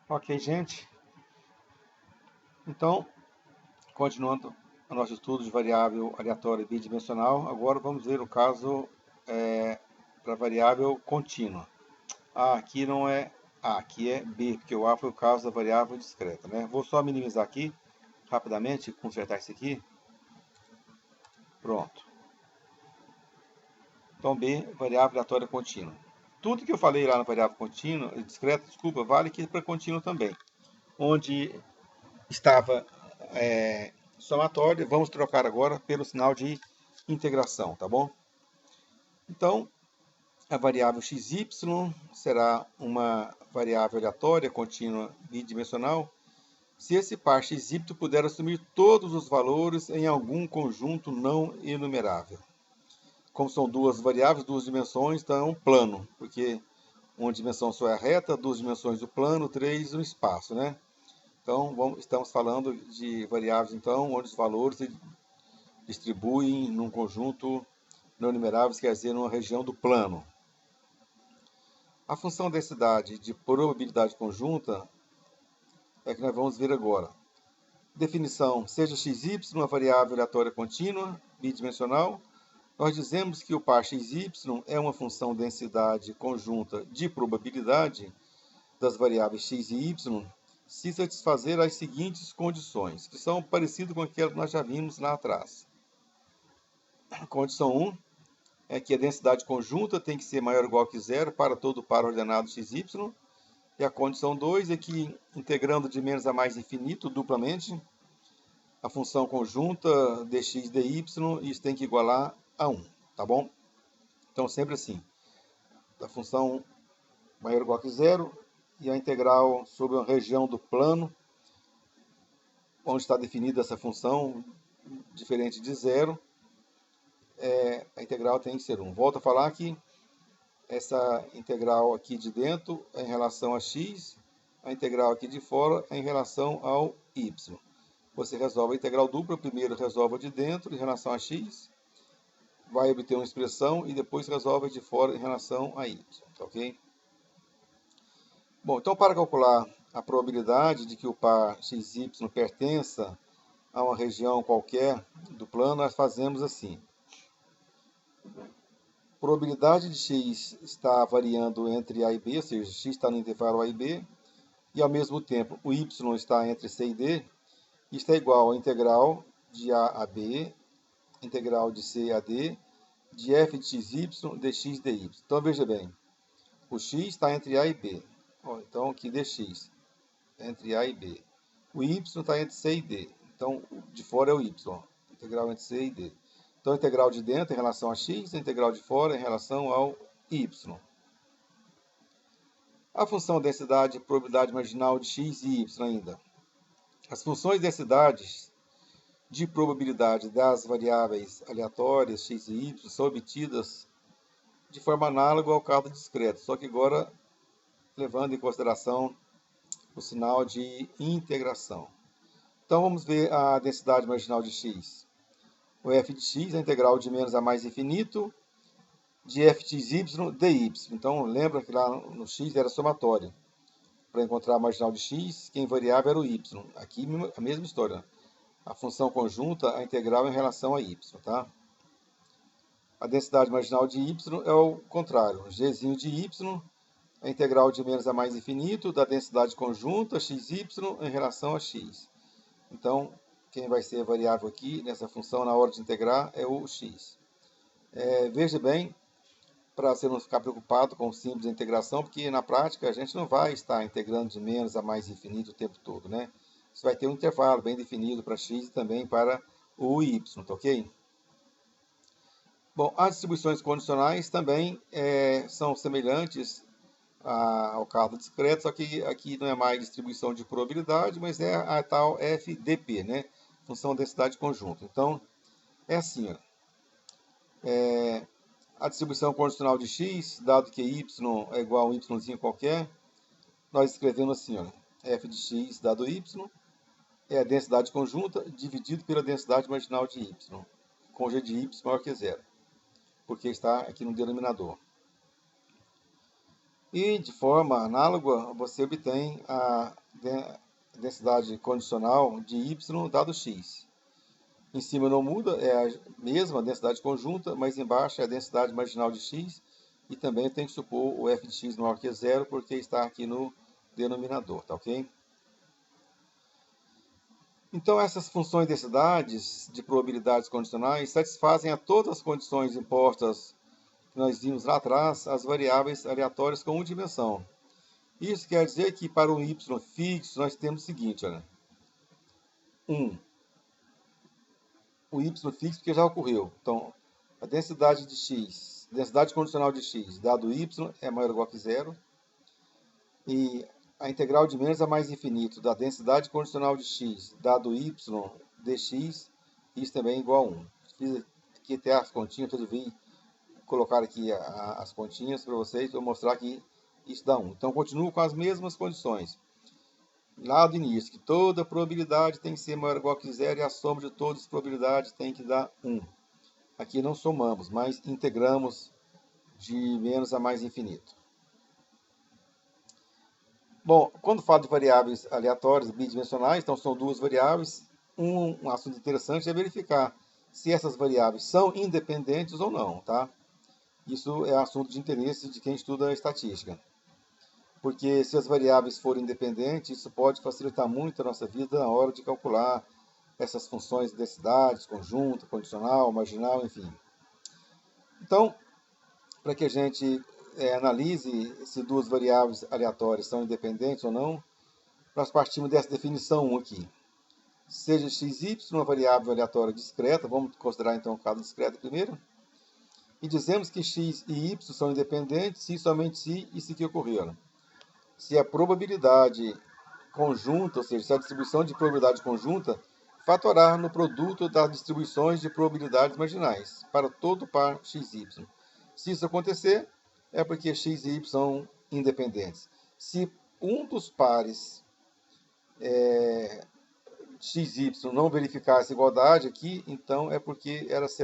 Ok, gente. Então, continuando o nosso estudo de variável aleatória bidimensional, agora vamos ver o caso para variável contínua. Aqui não é A, aqui é B, porque o A foi o caso da variável discreta, né? Vou só minimizar aqui, rapidamente, consertar isso aqui. Pronto. Então, B, variável aleatória contínua. Tudo que eu falei lá na variável contínua, discreta, desculpa, vale aqui para contínua também. Onde estava somatório, vamos trocar agora pelo sinal de integração, tá bom? Então, a variável xy será uma variável aleatória, contínua bidimensional, se esse par xy puder assumir todos os valores em algum conjunto não enumerável. Como são duas variáveis, duas dimensões, então é um plano, porque uma dimensão só é a reta, duas dimensões do plano, três o espaço, né? Então, estamos falando de variáveis, então, onde os valores se distribuem num conjunto não numerável, quer dizer, numa região do plano. A função densidade de probabilidade conjunta é que nós vamos ver agora. Definição: seja xy uma variável aleatória contínua, bidimensional, nós dizemos que o par xy é uma função densidade conjunta de probabilidade das variáveis x e y se satisfazer as seguintes condições, que são parecidas com aquelas que nós já vimos lá atrás. Condição 1 é que a densidade conjunta tem que ser maior ou igual que zero para todo par ordenado xy. E a condição 2 é que, integrando de menos a mais infinito duplamente, a função conjunta dx dy, isso tem que igualar a 1, tá bom? Então, sempre assim, a função maior ou igual que zero e a integral sobre uma região do plano, onde está definida essa função, diferente de zero, a integral tem que ser 1. Volto a falar que essa integral aqui de dentro é em relação a x, a integral aqui de fora é em relação ao y. Você resolve a integral dupla, primeiro resolve a de dentro em relação a x, vai obter uma expressão e depois resolve a de fora em relação a y, tá ok? Bom, então para calcular a probabilidade de que o par xy pertença a uma região qualquer do plano, nós fazemos assim. Probabilidade de x estar variando entre a e b, ou seja, x está no intervalo a e b, e ao mesmo tempo o y está entre c e d, isto é igual à integral de a a b, integral de c a d, de f de xy dx dy. Então veja bem, o x está entre a e b, então aqui dx, entre a e b. O y está entre c e d, então de fora é o y, integral entre c e d. Então, a integral de dentro em relação a x, a integral de fora em relação ao y. A função densidade e probabilidade marginal de x e y ainda. As funções densidades de probabilidade das variáveis aleatórias x e y são obtidas de forma análoga ao cálculo discreto, só que agora levando em consideração o sinal de integração. Então, vamos ver a densidade marginal de x. O f de x é a integral de menos a mais infinito de f de y dy. Então, lembra que lá no x era somatório. Para encontrar a marginal de x, quem variava era o y. Aqui a mesma história. A função conjunta, a integral em relação a y. Tá? A densidade marginal de y é o contrário. Gzinho de y, a integral de menos a mais infinito da densidade conjunta xy em relação a x. Então, quem vai ser variável aqui nessa função na hora de integrar é o x. Veja bem, para você não ficar preocupado com o símbolo de integração, porque na prática a gente não vai estar integrando de menos a mais infinito o tempo todo, né? Você vai ter um intervalo bem definido para x e também para o y, tá ok? Bom, as distribuições condicionais também são semelhantes ao cálculo discreto, só que aqui não é mais distribuição de probabilidade, mas é a tal FDP, né? Função densidade conjunta. Então, é assim, ó. A distribuição condicional de x, dado que y é igual a um yzinho qualquer, nós escrevemos assim, ó, f de x dado y é a densidade conjunta dividido pela densidade marginal de y, com g de y maior que zero, porque está aqui no denominador. E de forma análoga, você obtém a densidade condicional de y dado x. Em cima não muda, é a mesma densidade conjunta, mas embaixo é a densidade marginal de x. E também tem que supor o f de x maior que zero, porque está aqui no denominador, tá ok? Então, essas funções de densidades de probabilidades condicionais satisfazem a todas as condições impostas que nós vimos lá atrás, as variáveis aleatórias com uma dimensão. Isso quer dizer que para um y fixo nós temos o seguinte, olha. O y fixo que já ocorreu. Então, a densidade de x, densidade condicional de x, dado y, é maior ou igual que zero. E a integral de menos a mais infinito da densidade condicional de x, dado y dx, isso também é igual a 1. Fiz aqui até as continhas, resolvi colocar aqui as continhas para vocês, para mostrar que isso dá 1. Então, continuo com as mesmas condições. Lá do início, que toda probabilidade tem que ser maior ou igual que zero e a soma de todas as probabilidades tem que dar 1. Aqui não somamos, mas integramos de menos a mais infinito. Bom, quando falo de variáveis aleatórias bidimensionais, então são duas variáveis. Um assunto interessante é verificar se essas variáveis são independentes ou não, tá? Isso é assunto de interesse de quem estuda estatística. Porque se as variáveis forem independentes, isso pode facilitar muito a nossa vida na hora de calcular essas funções de densidades, conjunta, condicional, marginal, enfim. Então, para que a gente analise se duas variáveis aleatórias são independentes ou não, nós partimos dessa definição 1 aqui. Seja xy uma variável aleatória discreta, vamos considerar então o caso discreto primeiro, e dizemos que x e y são independentes se somente se isso aqui ocorrer. Se a probabilidade conjunta, ou seja, se a distribuição de probabilidade conjunta fatorar no produto das distribuições de probabilidades marginais para todo par xy. Se isso acontecer, é porque x e y são independentes. Se um dos pares xy não verificar essa igualdade aqui, então é porque elas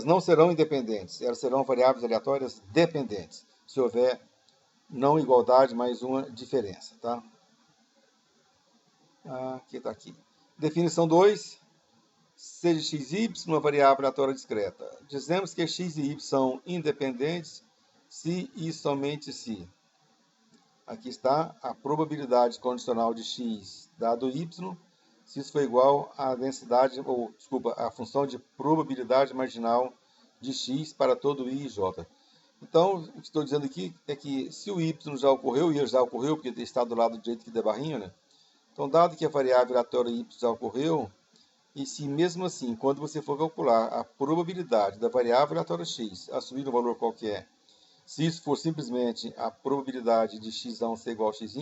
não serão independentes, elas serão variáveis aleatórias dependentes, se houver não igualdade, mais uma diferença, tá? Aqui está aqui. Definição 2, seja xy uma variável aleatória discreta. Dizemos que x e y são independentes se e somente se. Aqui está a probabilidade condicional de x dado y, se isso for igual à densidade, ou desculpa, a função de probabilidade marginal de x para todo i e j. Então, o que estou dizendo aqui é que se o y já ocorreu, e ele já ocorreu, porque está do lado direito aqui da barrinha, né? Então, dado que a variável aleatória y já ocorreu, e se mesmo assim, quando você for calcular a probabilidade da variável aleatória x assumir um valor qualquer, se isso for simplesmente a probabilidade de x ser igual a x,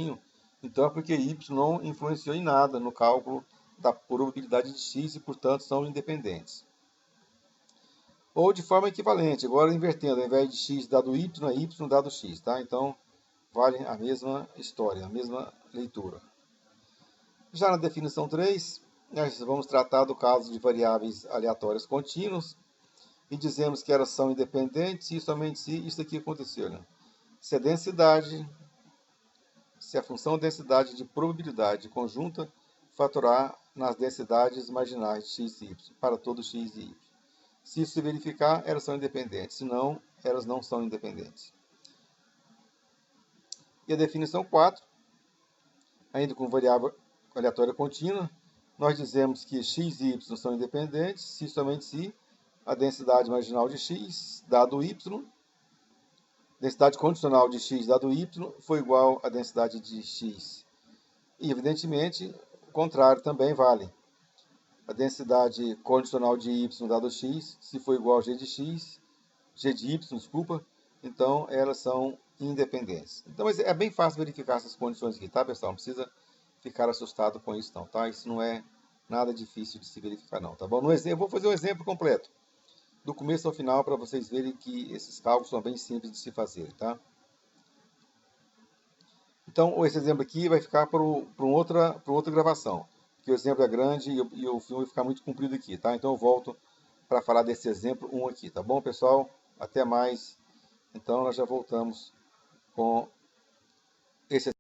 então é porque y não influenciou em nada no cálculo da probabilidade de x e, portanto, são independentes. Ou de forma equivalente, agora invertendo, ao invés de x dado y, é y dado x, tá? Então, vale a mesma história, a mesma leitura. Já na definição 3, nós vamos tratar do caso de variáveis aleatórias contínuas e dizemos que elas são independentes e somente se isso aqui aconteceu, né? Se a função densidade de probabilidade conjunta fatorar nas densidades marginais de x e y, para todo x e y. Se isso se verificar, elas são independentes. Se não, elas não são independentes. E a definição 4, ainda com variável aleatória contínua, nós dizemos que x e y são independentes se somente se a densidade marginal de x dado y, densidade condicional de x dado y, for igual à densidade de x. E, evidentemente, o contrário também vale. A densidade condicional de y dado x, se for igual a g de x, g de y, desculpa, então elas são independentes. Então, mas é bem fácil verificar essas condições aqui, tá, pessoal? Não precisa ficar assustado com isso, não, tá? Isso não é nada difícil de se verificar, não, tá bom? No exemplo, eu vou fazer um exemplo completo, do começo ao final, para vocês verem que esses cálculos são bem simples de se fazer, tá? Então, esse exemplo aqui vai ficar para outra gravação, porque o exemplo é grande e o filme vai ficar muito comprido aqui, tá? Então, eu volto para falar desse exemplo 1 aqui, tá bom, pessoal? Até mais Então nós já voltamos com esse